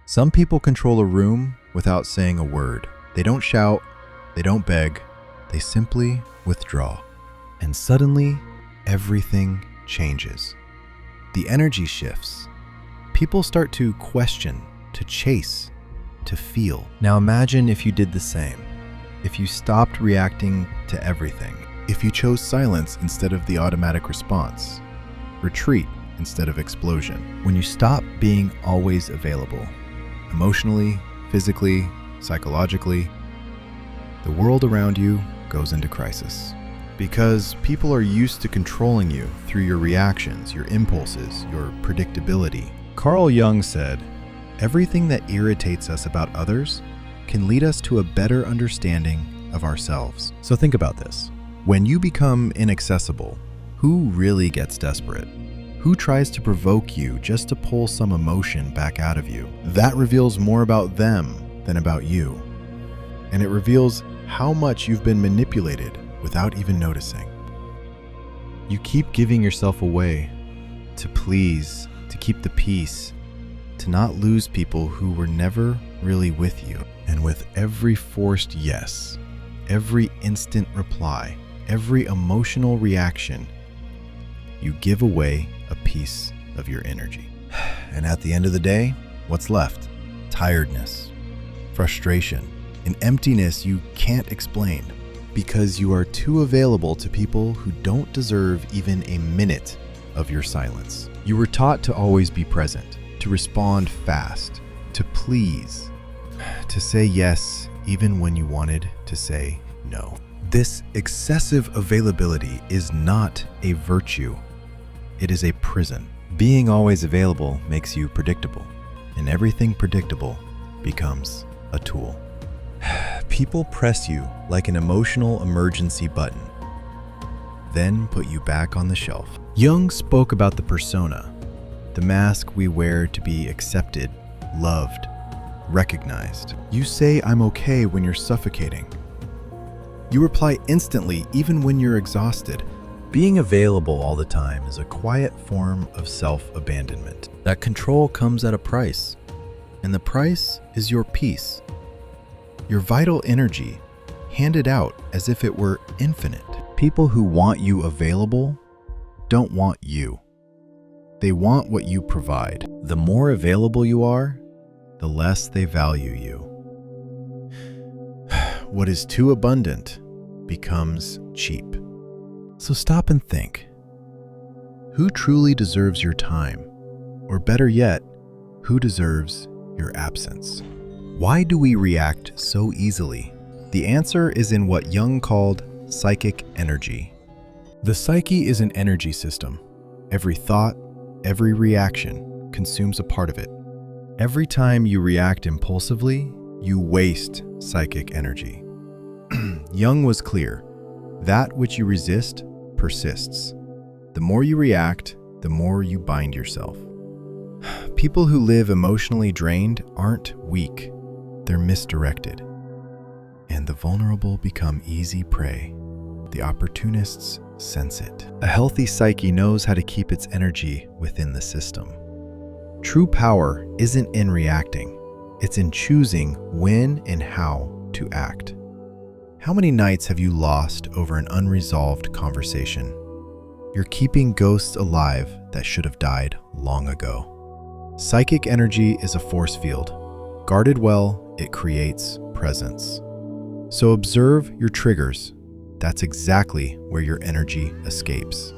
Some people control a room without saying a word. They don't shout, they don't beg, they simply withdraw. And suddenly, everything changes. The energy shifts. People start to question, to chase, to feel. Now imagine if you did the same. If you stopped reacting to everything. If you chose silence instead of the automatic response. Retreat instead of explosion. When you stop being always available, emotionally, physically, psychologically, the world around you goes into crisis. Because people are used to controlling you through your reactions, your impulses, your predictability. Carl Jung said, "Everything that irritates us about others can lead us to a better understanding of ourselves." So think about this. When you become inaccessible, who really gets desperate? Who tries to provoke you just to pull some emotion back out of you? That reveals more about them than about you. And it reveals how much you've been manipulated without even noticing. You keep giving yourself away to please, to keep the peace, to not lose people who were never really with you. And with every forced yes, every instant reply, every emotional reaction, you give away a piece of your energy. And at the end of the day, what's left? Tiredness, frustration, an emptiness you can't explain because you are too available to people who don't deserve even a minute of your silence. You were taught to always be present, to respond fast, to please, to say yes even when you wanted to say no. This excessive availability is not a virtue. It is a prison. Being always available makes you predictable, and everything predictable becomes a tool. People press you like an emotional emergency button, then put you back on the shelf. Jung spoke about the persona, the mask we wear to be accepted, loved, recognized. You say "I'm okay" when you're suffocating. You reply instantly even when you're exhausted. Being available all the time is a quiet form of self-abandonment. That control comes at a price, and the price is your peace. Your vital energy, handed out as if it were infinite. People who want you available don't want you. They want what you provide. The more available you are, the less they value you. What is too abundant becomes cheap. So stop and think. Who truly deserves your time? Or better yet, who deserves your absence? Why do we react so easily? The answer is in what Jung called psychic energy. The psyche is an energy system. Every thought, every reaction consumes a part of it. Every time you react impulsively, you waste psychic energy. Jung was clear. That which you resist persists. The more you react, the more you bind yourself. People who live emotionally drained aren't weak. They're misdirected. And the vulnerable become easy prey. The opportunists sense it. A healthy psyche knows how to keep its energy within the system. True power isn't in reacting. It's in choosing when and how to act. How many nights have you lost over an unresolved conversation? You're keeping ghosts alive that should have died long ago. Psychic energy is a force field. Guarded well, it creates presence. So observe your triggers. That's exactly where your energy escapes.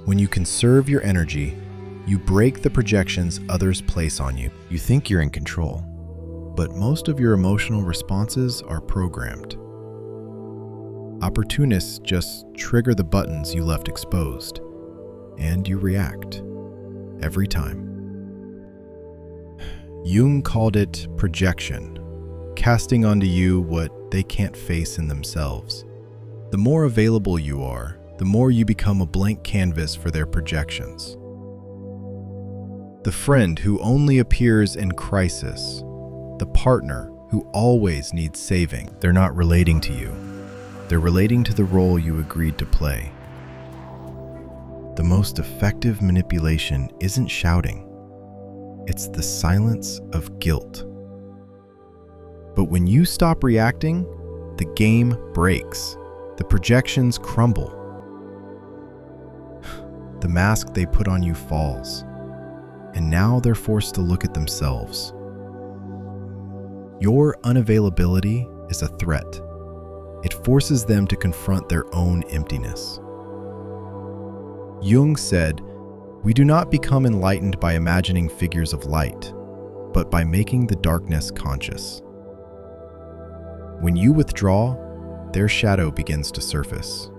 When you conserve your energy, you break the projections others place on you. You think you're in control, but most of your emotional responses are programmed. Opportunists just trigger the buttons you left exposed, and you react every time. Jung called it projection, casting onto you what they can't face in themselves. The more available you are, the more you become a blank canvas for their projections. The friend who only appears in crisis, the partner who always needs saving. They're not relating to you. They're relating to the role you agreed to play. The most effective manipulation isn't shouting. It's the silence of guilt. But when you stop reacting, the game breaks. The projections crumble. The mask they put on you falls. And now they're forced to look at themselves. Your unavailability is a threat. It forces them to confront their own emptiness. Jung said, "We do not become enlightened by imagining figures of light, but by making the darkness conscious." When you withdraw, their shadow begins to surface.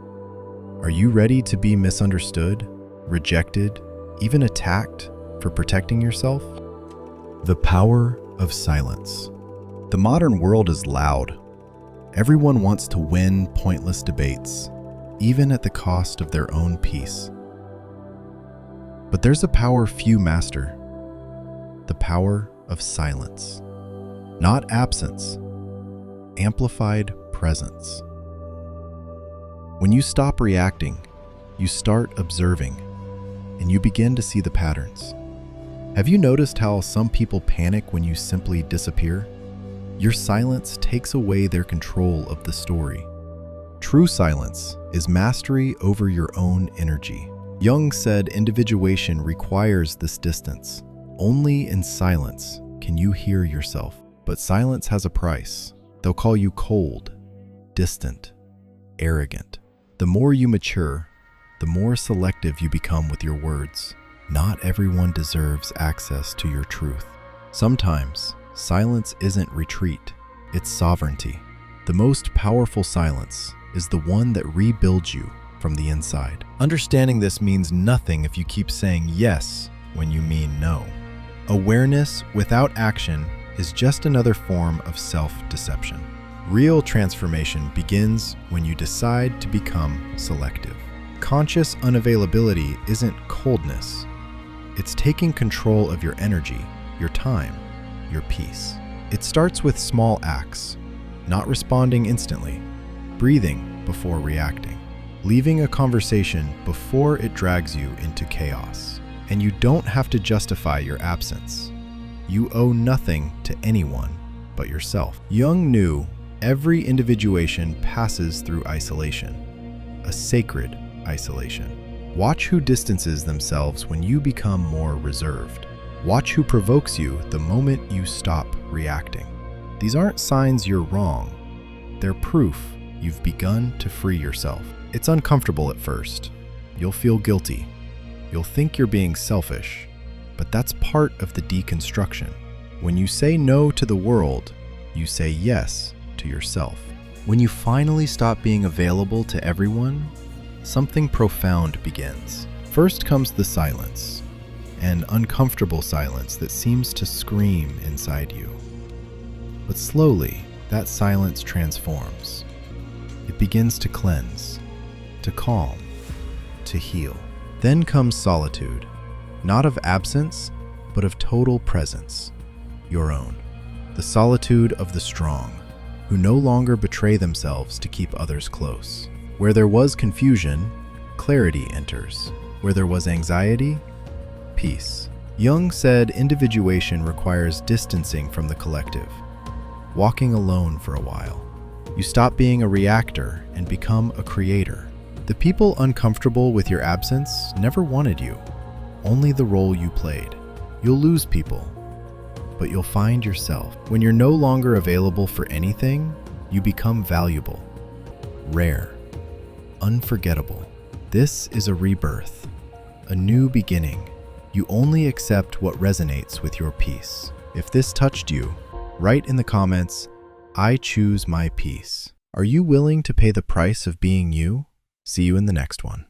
Are you ready to be misunderstood, rejected, even attacked for protecting yourself? The power of silence. The modern world is loud. Everyone wants to win pointless debates, even at the cost of their own peace. But there's a power few master. The power of silence. Not absence. Amplified presence. When you stop reacting, you start observing, and you begin to see the patterns. Have you noticed how some people panic when you simply disappear? Your silence takes away their control of the story. True silence is mastery over your own energy. Jung said individuation requires this distance. Only in silence can you hear yourself. But silence has a price. They'll call you cold, distant, arrogant. The more you mature, the more selective you become with your words. Not everyone deserves access to your truth. Sometimes, silence isn't retreat, it's sovereignty. The most powerful silence is the one that rebuilds you from the inside. Understanding this means nothing if you keep saying yes when you mean no. Awareness without action is just another form of self-deception. Real transformation begins when you decide to become selective. Conscious unavailability isn't coldness. It's taking control of your energy, your time, your peace. It starts with small acts, not responding instantly, breathing before reacting, leaving a conversation before it drags you into chaos. And you don't have to justify your absence. You owe nothing to anyone but yourself. Jung knew every individuation passes through isolation, a sacred isolation. Watch who distances themselves when you become more reserved. Watch who provokes you the moment you stop reacting. These aren't signs you're wrong. They're proof you've begun to free yourself. It's uncomfortable at first. You'll feel guilty. You'll think you're being selfish. But that's part of the deconstruction. When you say no to the world, you say yes to yourself. When you finally stop being available to everyone, something profound begins. First comes the silence, an uncomfortable silence that seems to scream inside you. But slowly, that silence transforms. It begins to cleanse, to calm, to heal. Then comes solitude. Not of absence, but of total presence, your own. The solitude of the strong, who no longer betray themselves to keep others close. Where there was confusion, clarity enters. Where there was anxiety, peace. Jung said individuation requires distancing from the collective, walking alone for a while. You stop being a reactor and become a creator. The people uncomfortable with your absence never wanted you. Only the role you played. You'll lose people, but you'll find yourself. When you're no longer available for anything, you become valuable, rare, unforgettable. This is a rebirth, a new beginning. You only accept what resonates with your peace. If this touched you, write in the comments, "I choose my peace." Are you willing to pay the price of being you? See you in the next one.